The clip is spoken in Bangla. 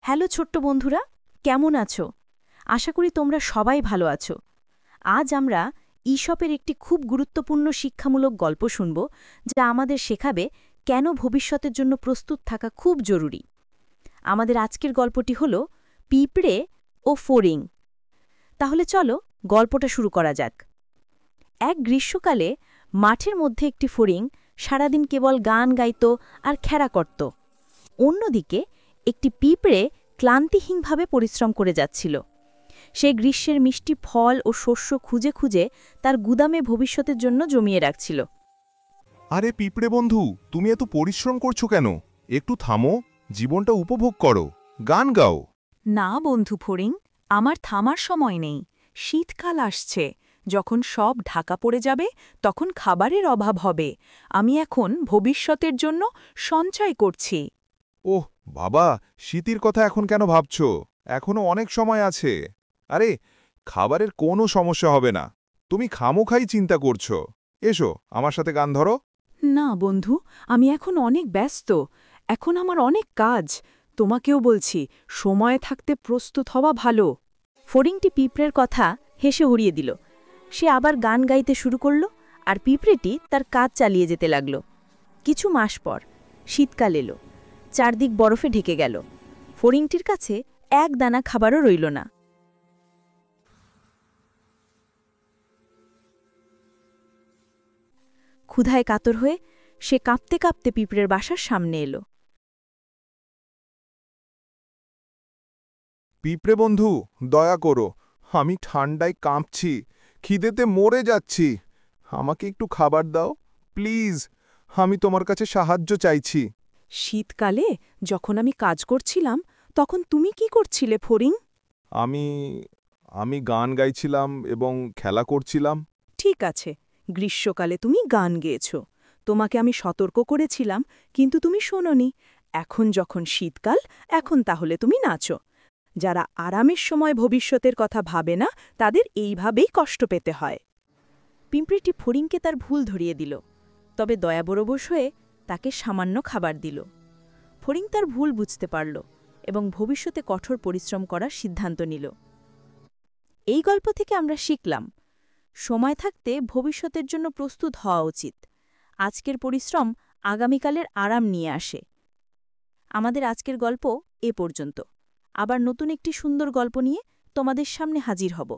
হ্যালো ছোট্ট বন্ধুরা, কেমন আছো? আশা করি তোমরা সবাই ভালো আছো। আজ আমরা ঈশপের একটি খুব গুরুত্বপূর্ণ শিক্ষামূলক গল্প শুনব, যা আমাদের শেখাবে কেন ভবিষ্যতের জন্য প্রস্তুত থাকা খুব জরুরি। আমাদের আজকের গল্পটি হল পিঁপড়ে ও ফড়িং। তাহলে চলো গল্পটা শুরু করা যাক। এক গ্রীষ্মকালে মাঠের মধ্যে একটি ফড়িং সারাদিন কেবল গান গাইত আর খেলা করত। অন্যদিকে একটি পিঁপড়ে ক্লান্তিহীনভাবে পরিশ্রম করে যাচ্ছিল। সে গ্রীষ্মের মিষ্টি ফল ও শস্য খুঁজে খুঁজে তার গুদামে ভবিষ্যতের জন্য জমিয়ে রাখছিল। আরে পিঁপড়ে বন্ধু, তুমি এত পরিশ্রম করছো কেন? একটু থামো, জীবনটা উপভোগ করো, গান গাও। না বন্ধু ফড়িং, আমার থামার সময় নেই। শীতকাল আসছে, যখন সব ঢাকা পড়ে যাবে তখন খাবারের অভাব হবে। আমি এখন ভবিষ্যতের জন্য সঞ্চয় করছি। ওহ বাবা, শীতের কথা এখন কেন ভাবছো? এখনো অনেক সময় আছে। আরে, খাবারের কোনো সমস্যা হবে না। তুমি খামোখাই চিন্তা করছো। এসো আমার সাথে গান ধরো। না বন্ধু, আমি এখন অনেক ব্যস্ত। এখন আমার অনেক কাজ। তোমাকেও বলছি, সময় থাকতে প্রস্তুত হওয়া ভালো। ফড়িংটি পিঁপড়ের কথা হেসে উড়িয়ে দিল। সে আবার গান গাইতে শুরু করল, আর পিঁপড়েটি তার কাজ চালিয়ে যেতে লাগল। কিছু মাস পর শীতকাল এলো। চারদিক বরফে ঢেকে গেল। ফড়িংটির কাছে এক দানা খাবারও রইল না। ক্ষুধায় কাতর হয়ে সে কাঁপতে কাঁপতে পিঁপড়ের বাসার সামনে এলো। পিঁপড়ে বন্ধু, দয়া করো, আমি ঠান্ডায় কাঁপছি, খিদেতে মরে যাচ্ছি। আমাকে একটু খাবার দাও প্লিজ, আমি তোমার কাছে সাহায্য চাইছি। শীতকালে যখন আমি কাজ করছিলাম, তখন তুমি কি করছিলে ফড়িং? আমি আমি গান গাইছিলাম এবং খেলা করছিলাম। ঠিক আছে, গ্রীষ্মকালে তুমি গান গেয়েছ। তোমাকে আমি সতর্ক করেছিলাম, কিন্তু তুমি শোনোনি। এখন যখন শীতকাল, এখন তাহলে তুমি নাচো। যারা আরামের সময় ভবিষ্যতের কথা ভাবে না, তাদের এইভাবেই কষ্ট পেতে হয়। পিঁপড়েটি ফড়িংকে তার ভুল ধরিয়ে দিল, তবে দয়াবরবশ হয়ে তাকে সামান্য খাবার দিল। ফড়িং তার ভুল বুঝতে পারল এবং ভবিষ্যতে কঠোর পরিশ্রম করার সিদ্ধান্ত নিল। এই গল্প থেকে আমরা শিখলাম, সময় থাকতে ভবিষ্যতের জন্য প্রস্তুত হওয়া উচিত। আজকের পরিশ্রম আগামীকালের আরাম নিয়ে আসে। আমাদের আজকের গল্প এ পর্যন্ত। আবার নতুন একটি সুন্দর গল্প নিয়ে তোমাদের সামনে হাজির হব।